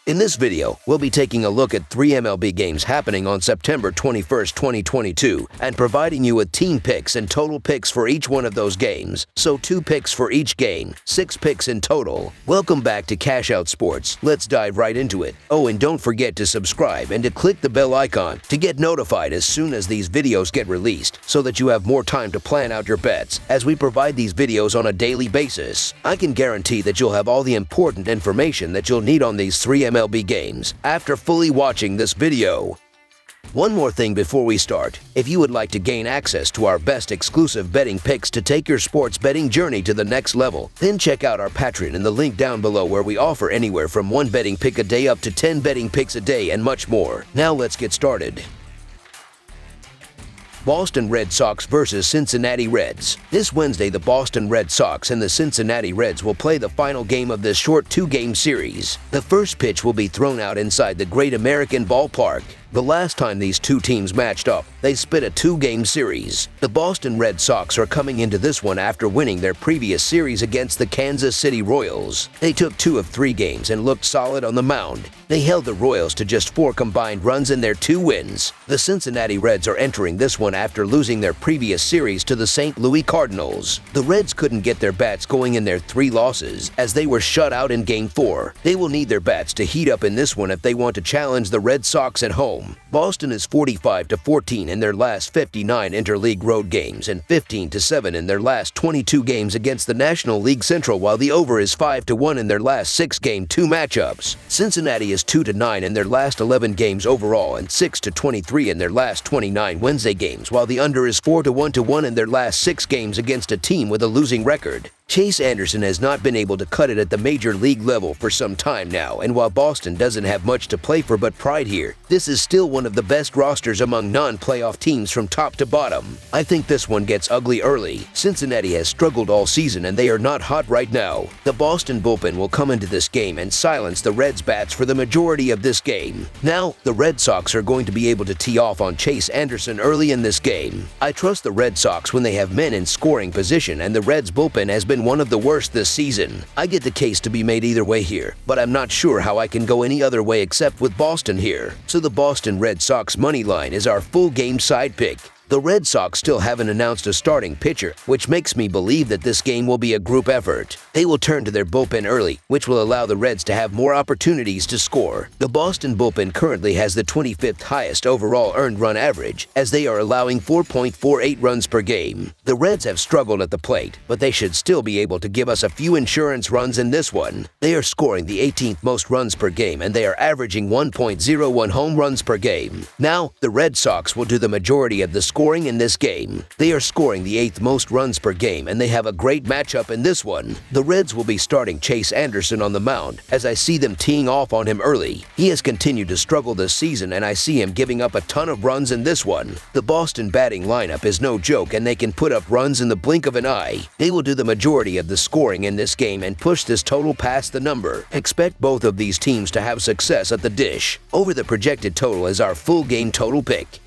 In this video, we'll be taking a look at 3 MLB games happening on September 21st, 2022, and providing you with team picks and total picks for each one of those games. So 2 picks for each game, 6 picks in total. Welcome back to Cash Out Sports. Let's dive right into it. Oh, and don't forget to subscribe and to click the bell icon to get notified as soon as these videos get released, so that you have more time to plan out your bets as we provide these videos on a daily basis. I can guarantee that you'll have all the important information that you'll need on these 3 MLB games after fully watching this video. One more thing before we start. If you would like to gain access to our best exclusive betting picks to take your sports betting journey to the next level, then check out our Patreon in the link down below, where we offer anywhere from 1 betting pick a day up to 10 betting picks a day and much more. Now let's get started. Boston Red Sox versus Cincinnati Reds. This Wednesday, the Boston Red Sox and the Cincinnati Reds will play the final game of this short 2-game series. The first pitch will be thrown out inside the Great American Ballpark. The last time these two teams matched up, they split a 2-game series. The Boston Red Sox are coming into this one after winning their previous series against the Kansas City Royals. They took 2 of 3 games and looked solid on the mound. They held the Royals to just 4 combined runs in their 2 wins. The Cincinnati Reds are entering this one after losing their previous series to the St. Louis Cardinals. The Reds couldn't get their bats going in their 3 losses, as they were shut out in Game 4. They will need their bats to heat up in this one if they want to challenge the Red Sox at home. Boston is 45-14 in their last 59 interleague road games and 15-7 in their last 22 games against the National League Central, while the over is 5-1 in their last 6-game 2 matchups. Cincinnati is 2-9 in their last 11 games overall and 6-23 in their last 29 Wednesday games, while the under is 4-1 in their last 6 games against a team with a losing record. Chase Anderson has not been able to cut it at the major league level for some time now, and while Boston doesn't have much to play for but pride here, this is still one of the best rosters among non-playoff teams from top to bottom. I think this one gets ugly early. Cincinnati has struggled all season and they are not hot right now. The Boston bullpen will come into this game and silence the Reds' bats for the majority of this game. Now, the Red Sox are going to be able to tee off on Chase Anderson early in this game. I trust the Red Sox when they have men in scoring position, and the Reds' bullpen has been one of the worst this season. I get the case to be made either way here, but I'm not sure how I can go any other way except with Boston here. So the Boston Red Sox money line is our full game side pick. The Red Sox still haven't announced a starting pitcher, which makes me believe that this game will be a group effort. They will turn to their bullpen early, which will allow the Reds to have more opportunities to score. The Boston bullpen currently has the 25th highest overall earned run average, as they are allowing 4.48 runs per game. The Reds have struggled at the plate, but they should still be able to give us a few insurance runs in this one. They are scoring the 18th most runs per game, and they are averaging 1.01 home runs per game. Now, the Red Sox will do the majority of the scoring in this game. They are scoring the 8th most runs per game, and they have a great matchup in this one. The Reds will be starting Chase Anderson on the mound, as I see them teeing off on him early. He has continued to struggle this season, and I see him giving up a ton of runs in this one. The Boston batting lineup is no joke, and they can put up runs in the blink of an eye. They will do the majority of the scoring in this game and push this total past the number. Expect both of these teams to have success at the dish. Over the projected total is our full game total pick.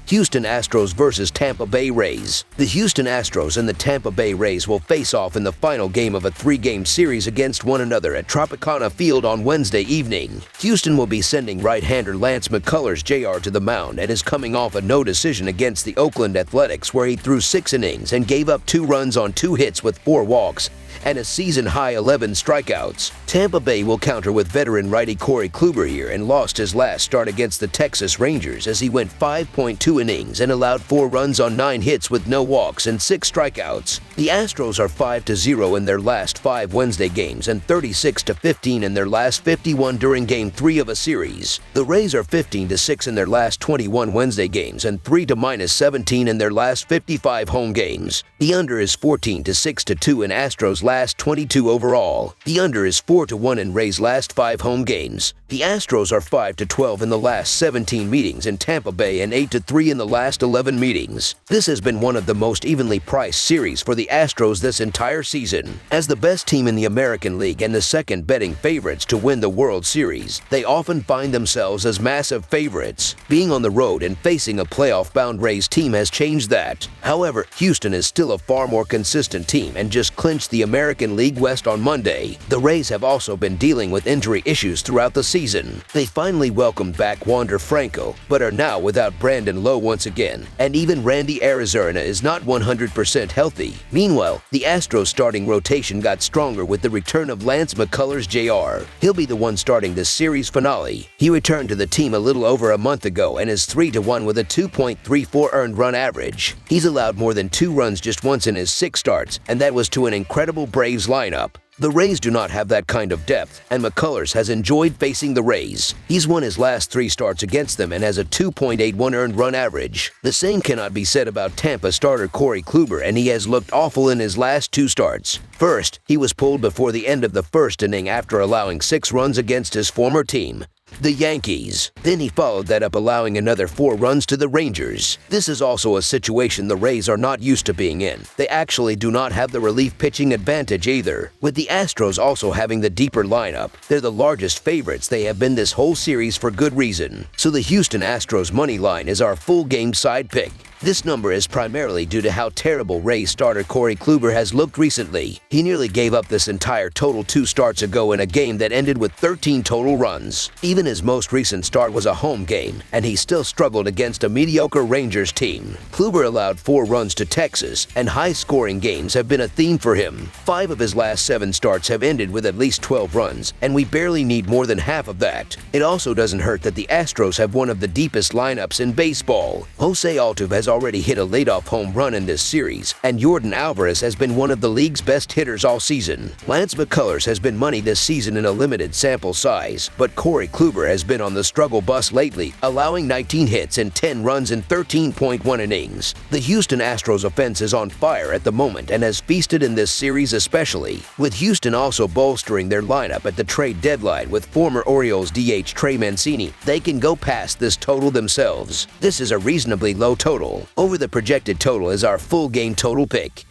Houston Astros versus Tampa Bay Rays. The Houston Astros and the Tampa Bay Rays will face off in the final game of a 3-game series against one another at Tropicana Field on Wednesday evening. Houston will be sending right-hander Lance McCullers Jr. to the mound and is coming off a no decision against the Oakland Athletics, where he threw 6 innings and gave up 2 runs on 2 hits with 4 walks and a season-high 11 strikeouts. Tampa Bay will counter with veteran righty Corey Kluber here, and lost his last start against the Texas Rangers as he went 5.2 innings and allowed 4 runs on 9 hits with no walks and 6 strikeouts. The Astros are 5-0 in their last 5 Wednesday games and 36-15 in their last 51 during Game 3 of a series. The Rays are 15-6 in their last 21 Wednesday games and 3-17 in their last 55 home games. The under is 14-6-2 in Astros' last 22 overall. The under is 4-1 in Rays' last 5 home games. The Astros are 5-12 in the last 17 meetings in Tampa Bay and 8-3 in the last 11 meetings. This has been one of the most evenly priced series for the Astros this entire season. As the best team in the American League and the second betting favorites to win the World Series, they often find themselves as massive favorites. Being on the road and facing a playoff-bound Rays team has changed that. However, Houston is still a far more consistent team and just clinched the American American League West on Monday. The Rays have also been dealing with injury issues throughout the season. They finally welcomed back Wander Franco, but are now without Brandon Lowe once again, and even Randy Arozarena is not 100% healthy. Meanwhile, the Astros starting rotation got stronger with the return of Lance McCullers Jr. He'll be the one starting this series finale. He returned to the team a little over a month ago and is 3-1 with a 2.34 earned run average. He's allowed more than 2 runs just once in his 6 starts, and that was to an incredible Braves lineup. The Rays do not have that kind of depth, and McCullers has enjoyed facing the Rays. He's won his last 3 starts against them and has a 2.81 earned run average. The same cannot be said about Tampa starter Corey Kluber, and he has looked awful in his last 2 starts. First, he was pulled before the end of the first inning after allowing 6 runs against his former team, the Yankees. Then he followed that up allowing another 4 runs to the Rangers. This is also a situation the Rays are not used to being in. They actually do not have the relief pitching advantage either. With the Astros also having the deeper lineup, they're the largest favorites they have been this whole series for good reason. So the Houston Astros money line is our full game side pick. This number is primarily due to how terrible Rays starter Corey Kluber has looked recently. He nearly gave up this entire total 2 starts ago in a game that ended with 13 total runs. Even his most recent start was a home game, and he still struggled against a mediocre Rangers team. Kluber allowed 4 runs to Texas, and high-scoring games have been a theme for him. 5 of his last 7 starts have ended with at least 12 runs, and we barely need more than half of that. It also doesn't hurt that the Astros have one of the deepest lineups in baseball. Jose Altuve has already hit a leadoff home run in this series, and Yordan Alvarez has been one of the league's best hitters all season. Lance McCullers has been money this season in a limited sample size, but Corey Kluber has been on the struggle bus lately, allowing 19 hits and 10 runs in 13.1 innings. The Houston Astros offense is on fire at the moment and has feasted in this series especially, with Houston also bolstering their lineup at the trade deadline with former Orioles DH Trey Mancini. They can go past this total themselves. This is a reasonably low total. Over the projected total is our full game total pick.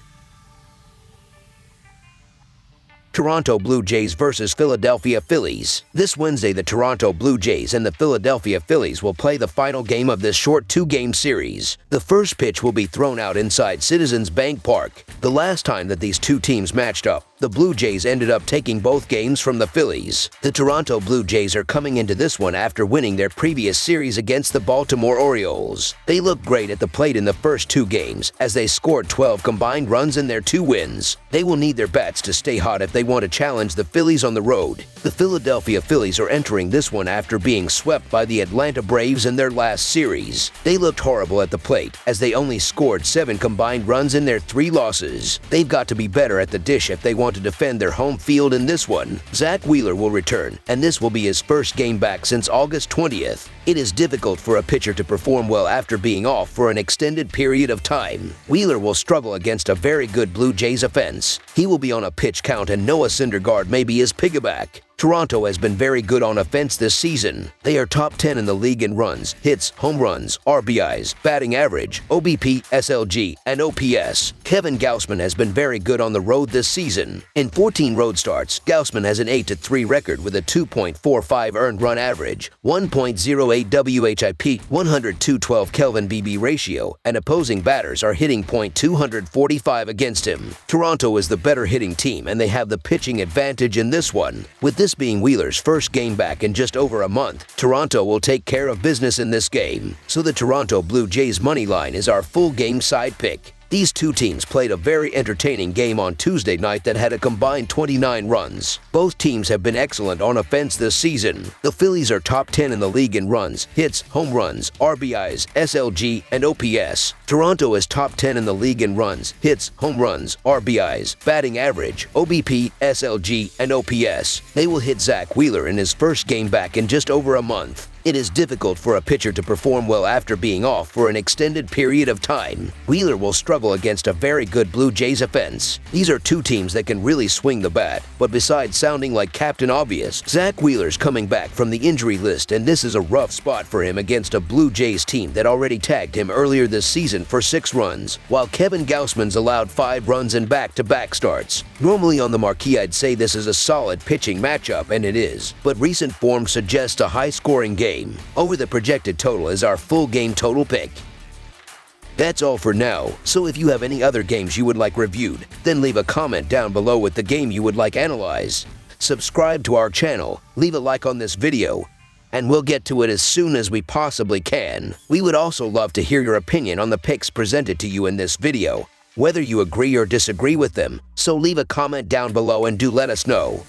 Toronto Blue Jays versus Philadelphia Phillies. This Wednesday, the Toronto Blue Jays and the Philadelphia Phillies will play the final game of this short 2-game series. The first pitch will be thrown out inside Citizens Bank Park. The last time that these 2 teams matched up, the Blue Jays ended up taking both games from the Phillies. The Toronto Blue Jays are coming into this one after winning their previous series against the Baltimore Orioles. They looked great at the plate in the first 2 games, as they scored 12 combined runs in their 2 wins. They will need their bats to stay hot if they want to challenge the Phillies on the road. The Philadelphia Phillies are entering this one after being swept by the Atlanta Braves in their last series. They looked horrible at the plate, as they only scored 7 combined runs in their 3 losses. They've got to be better at the dish if they want to defend their home field in this one. Zach Wheeler will return, and this will be his first game back since August 20th. It is difficult for a pitcher to perform well after being off for an extended period of time. Wheeler will struggle against a very good Blue Jays offense. He will be on a pitch count, and Noah Syndergaard may be his piggyback. Toronto has been very good on offense this season. They are top 10 in the league in runs, hits, home runs, RBIs, batting average, OBP, SLG, and OPS. Kevin Gausman has been very good on the road this season. In 14 road starts, Gausman has an 8-3 record with a 2.45 earned run average, 1.08 WHIP, 102-12 Kelvin BB ratio, and opposing batters are hitting .245 against him. Toronto is the better hitting team, and they have the pitching advantage in this one. With this being Wheeler's first game back in just over a month, Toronto will take care of business in this game. So the Toronto Blue Jays money line is our full game side pick. These 2 teams played a very entertaining game on Tuesday night that had a combined 29 runs. Both teams have been excellent on offense this season. The Phillies are top 10 in the league in runs, hits, home runs, RBIs, SLG, and OPS. Toronto is top 10 in the league in runs, hits, home runs, RBIs, batting average, OBP, SLG, and OPS. They will hit Zach Wheeler in his first game back in just over a month. It is difficult for a pitcher to perform well after being off for an extended period of time. Wheeler will struggle against a very good Blue Jays offense. These are 2 teams that can really swing the bat, but besides sounding like Captain Obvious, Zach Wheeler's coming back from the injury list, and this is a rough spot for him against a Blue Jays team that already tagged him earlier this season for 6 runs, while Kevin Gausman's allowed 5 runs in back-to-back starts. Normally on the marquee I'd say this is a solid pitching matchup, and it is, but recent form suggests a high-scoring game. Over the projected total is our full game total pick. That's all for now, so if you have any other games you would like reviewed, then leave a comment down below with the game you would like analyzed. Subscribe to our channel, leave a like on this video, and we'll get to it as soon as we possibly can. We would also love to hear your opinion on the picks presented to you in this video, whether you agree or disagree with them, so leave a comment down below and do let us know.